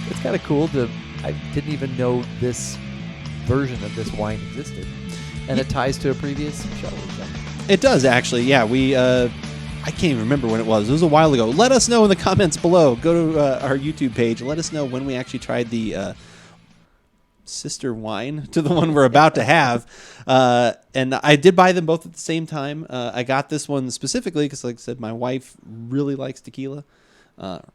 it's kind of cool I didn't even know this version of this wine existed, and it ties to a previous show. So. It does actually. Yeah, we. I can't even remember when it was. It was a while ago. Let us know in the comments below. Go to our YouTube page. Let us know when we actually tried the sister wine to the one we're about to have. And I did buy them both at the same time. I got this one specifically because, like I said, my wife really likes tequila.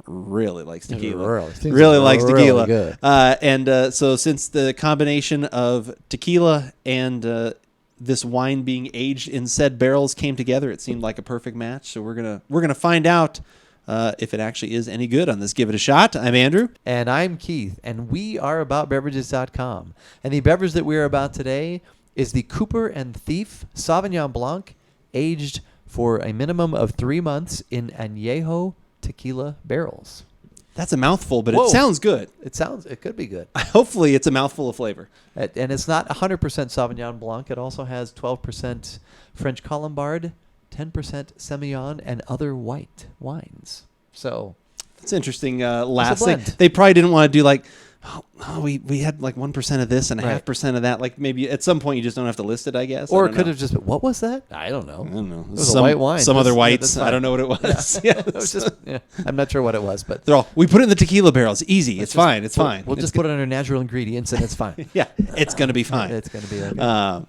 Really likes tequila. Really likes tequila. Good. So since the combination of tequila and this wine being aged in said barrels came together, it seemed like a perfect match. So we're gonna find out if it actually is any good on this. Give it a shot. I'm Andrew. And I'm Keith. And we are AboutBeverages.com. And the beverage that we're about today is the Cooper and Thief Sauvignon Blanc, aged for a minimum of 3 months in anejo tequila barrels. That's a mouthful, but it sounds good. It could be good. Hopefully it's a mouthful of flavor. And it's not 100% Sauvignon Blanc. It also has 12% French Colombard, 10% Semillon, and other white wines. So it's interesting. Last blend. They probably didn't want to do like, we had like 1% of this and 0.5% of that. Like maybe at some point you just don't have to list it, I guess. Or it could have just been, what was that? I don't know. It was a white wine. Some other whites. I don't know what it was. Yeah. It was just, I'm not sure what it was, but they're all, we put it in the tequila barrels. Easy. It's fine. It's fine. We'll just put it under natural ingredients and it's fine. Yeah, it's going to be fine. It's going to be okay.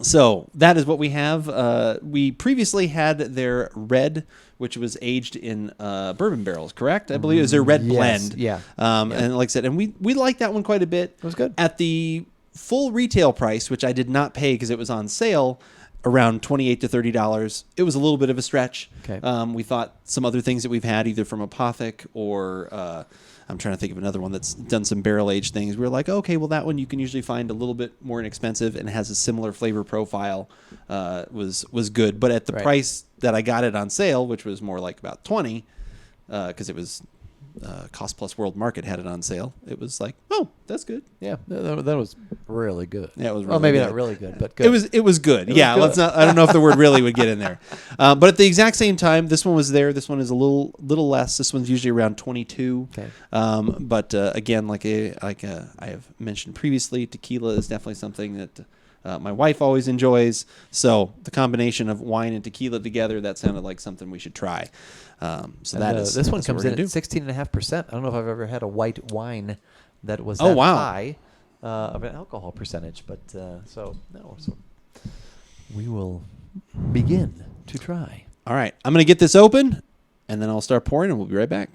So that is what we have. We previously had their red, which was aged in bourbon barrels, correct? I believe it was their red blend. Yeah. And like I said, and we liked that one quite a bit. It was good. At the full retail price, which I did not pay because it was on sale, around $28 to $30. It was a little bit of a stretch. Okay. We thought some other things that we've had, either from Apothic or I'm trying to think of another one that's done some barrel-aged things. We were like, okay, well, that one you can usually find a little bit more inexpensive and has a similar flavor profile, was good. But at the price that I got it on sale, which was more like about $20, because it was Cost Plus World Market had it on sale, it was like, oh, that's good. Yeah, that was really good. Yeah, it was really well, maybe good. Not really good, but good. It was good. It yeah, was good. Let's not. I don't know if the word really would get in there. But at the exact same time, this one was there. This one is a little less. This one's usually around 22. Okay. But again, like I have mentioned previously, tequila is definitely something that my wife always enjoys. So the combination of wine and tequila together, that sounded like something we should try. So that is this one comes in at 16.5%. I don't know if I've ever had a white wine that was that high of an alcohol percentage, but so we will begin to try. All right, I'm going to get this open, and then I'll start pouring, and we'll be right back.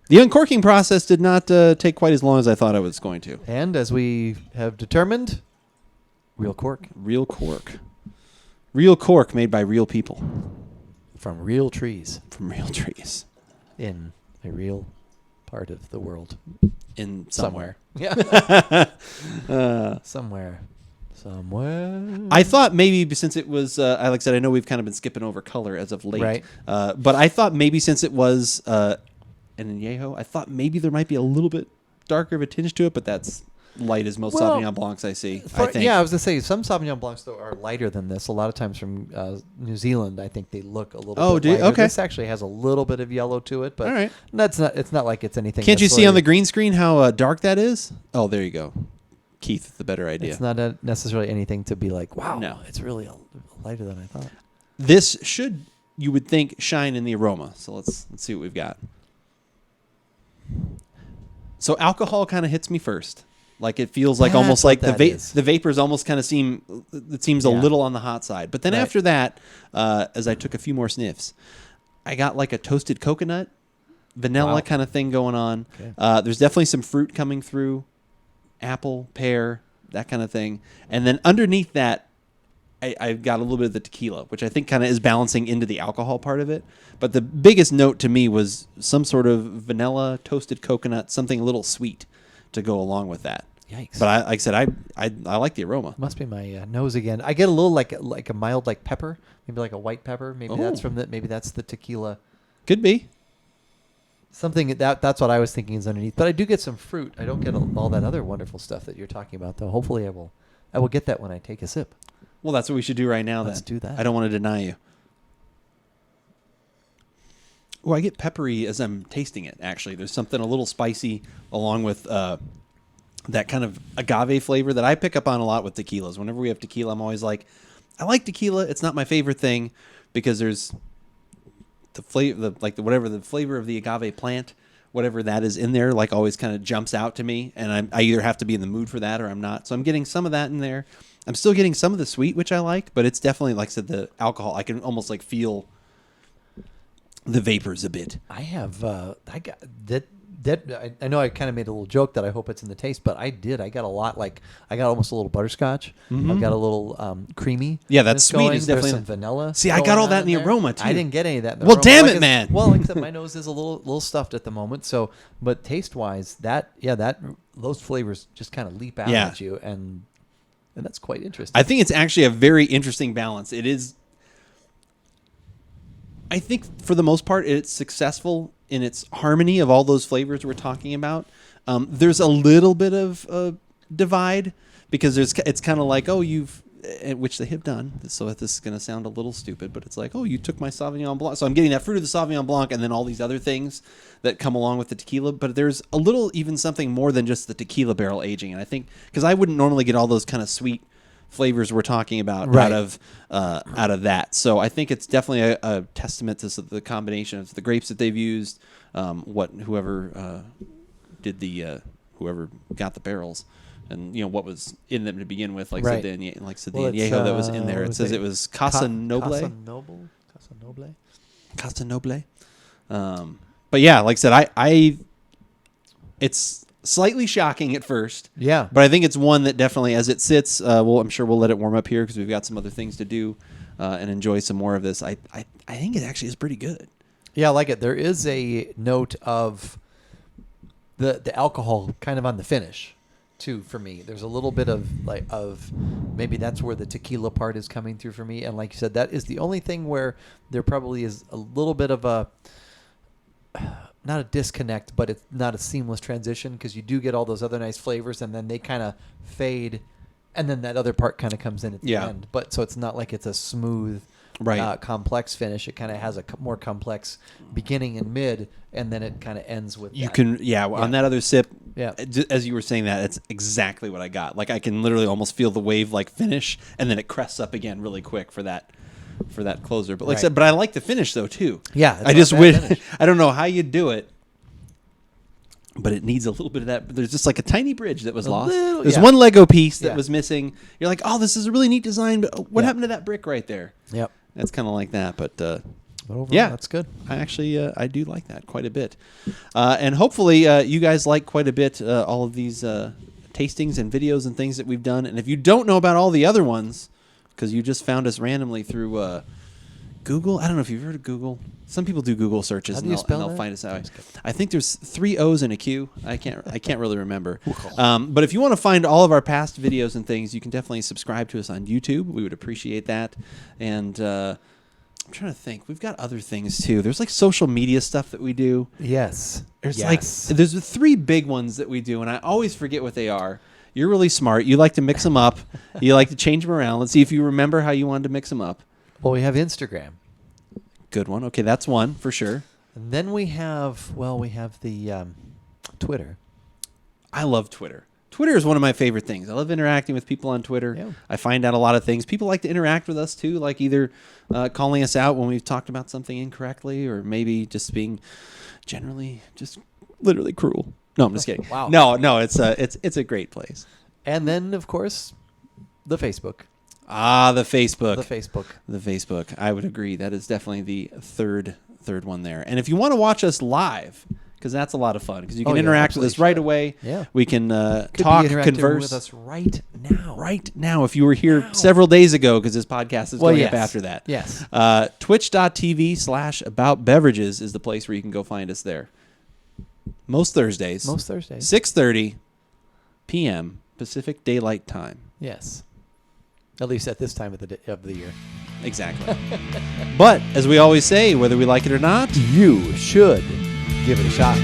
The uncorking process did not take quite as long as I thought it was going to. And as we have determined, real cork. Real cork. Real cork made by real people. From real trees. From real trees. In a real part of the world. In somewhere. Yeah. Somewhere. I thought maybe since it was, like I said, I know we've kind of been skipping over color as of late. Right. But I thought maybe since it was an anejo, I thought maybe there might be a little bit darker of a tinge to it, but that's light as most Sauvignon Blancs I see, I think. Yeah, I was going to say, some Sauvignon Blancs, though, are lighter than this. A lot of times from New Zealand, I think they look a little bit lighter. Okay. This actually has a little bit of yellow to it, but all right. It's not like it's anything. Can't you see on the green screen how dark that is? Oh, there you go. Keith, the better idea. It's not necessarily anything to be like, wow, no. It's really lighter than I thought. This should, you would think, shine in the aroma. So let's see what we've got. So alcohol kind of hits me first. Like it feels like almost like the vapors almost kind of seems a little on the hot side. But then after that, as I took a few more sniffs, I got like a toasted coconut, vanilla kind of thing going on. Okay. There's definitely some fruit coming through, apple, pear, that kind of thing. And then underneath that, I've got a little bit of the tequila, which I think kind of is balancing into the alcohol part of it. But the biggest note to me was some sort of vanilla, toasted coconut, something a little sweet to go along with that. Yikes! But like I said, I like the aroma. Must be my nose again. I get a little like a mild like pepper, maybe like a white pepper. Maybe that's the tequila. Could be. Something that's what I was thinking is underneath. But I do get some fruit. I don't get all that other wonderful stuff that you're talking about, though. Hopefully, I will get that when I take a sip. Well, that's what we should do right now. Let's do that. I don't want to deny you. Well, I get peppery as I'm tasting it, actually. There's something a little spicy along with that kind of agave flavor that I pick up on a lot with tequilas. Whenever we have tequila, I'm always like, I like tequila. It's not my favorite thing because there's the flavor, whatever the flavor of the agave plant, whatever that is in there, like always kind of jumps out to me. And I either have to be in the mood for that or I'm not. So I'm getting some of that in there. I'm still getting some of the sweet, which I like, but it's definitely, like I said, the alcohol. I can almost like feel the vapors a bit. I have, I got that. I know I kind of made a little joke that I hope it's in the taste, but I did. I got a lot, I got almost a little butterscotch. I've got a little creamy. Yeah, that's sweet. Is There's definitely some vanilla. See, I got all that in the aroma too. I didn't get any of that. In the well, aroma. damn it, man. Well, except my nose is a little stuffed at the moment. So, but taste wise, those flavors just kind of leap out at you, and that's quite interesting. I think it's actually a very interesting balance. It is. I think for the most part, it's successful in its harmony of all those flavors we're talking about. There's a little bit of divide because it's kind of like, which they have done. So this is going to sound a little stupid, but it's like, you took my Sauvignon Blanc. So I'm getting that fruit of the Sauvignon Blanc and then all these other things that come along with the tequila. But there's a little, even something more than just the tequila barrel aging. And I think, because I wouldn't normally get all those kind of sweet flavors we're talking about out of that. So I think it's definitely a testament to the combination of the grapes that they've used, whoever got the barrels, and what was in them to begin with, the anejo that was in there. It says it was Casa Noble. Casa Noble. But yeah, like I said, it's slightly shocking at first. Yeah. But I think it's one that definitely, as it sits, I'm sure we'll let it warm up here because we've got some other things to do and enjoy some more of this. I think it actually is pretty good. Yeah, I like it. There is a note of the alcohol kind of on the finish, too, for me. There's a little bit of maybe that's where the tequila part is coming through for me. And like you said, that is the only thing where there probably is a little bit of a... not a disconnect, but it's not a seamless transition because you do get all those other nice flavors and then they kind of fade and then that other part kind of comes in at the end. But so it's not like it's a smooth, complex finish. It kind of has a more complex beginning and mid, and then it kind of ends with on that other sip. Yeah, as you were saying that, it's exactly what I got. Like I can literally almost feel the wave finish, and then it crests up again really quick for that closer. But like I said, I like the finish though too. Yeah, I just wish I don't know how you do it, but it needs a little bit of that. There's just like a tiny bridge that was lost. There's one Lego piece that was missing. You're like, this is a really neat design, but what happened to that brick right there? Yep, that's kind of like that. But overall, that's good. I actually I do like that quite a bit, and hopefully you guys like quite a bit all of these tastings and videos and things that we've done. And if you don't know about all the other ones, because you just found us randomly through Google. I don't know if you've heard of Google. Some people do Google searches and they'll find us out. I think there's 3 O's and a Q. I can't really remember. But if you want to find all of our past videos and things, you can definitely subscribe to us on YouTube. We would appreciate that. And I'm trying to think. We've got other things too. There's social media stuff that we do. Yes. There's 3 big ones that we do, and I always forget what they are. You're really smart. You like to mix them up. You like to change them around. Let's see if you remember how you wanted to mix them up. Well, we have Instagram. Good one. Okay, that's one for sure. And then we have the Twitter. I love Twitter. Twitter is one of my favorite things. I love interacting with people on Twitter. Yeah. I find out a lot of things. People like to interact with us too, like either calling us out when we've talked about something incorrectly or maybe just being generally just literally cruel. No, I'm just kidding. Wow. No, it's a great place. And then, of course, the Facebook. The Facebook. The Facebook. I would agree. That is definitely the third one there. And if you want to watch us live, because that's a lot of fun, because you can interact with us right away. Yeah. We can talk, converse with us right now. Right now. If you were here several days ago, because this podcast is going up after that. Yes. Twitch.tv/AboutBeverages is the place where you can go find us there. Most Thursdays. 6:30 p.m. Pacific Daylight Time. Yes. At least at this time of the year. Exactly. But, as we always say, whether we like it or not, you should give it a shot.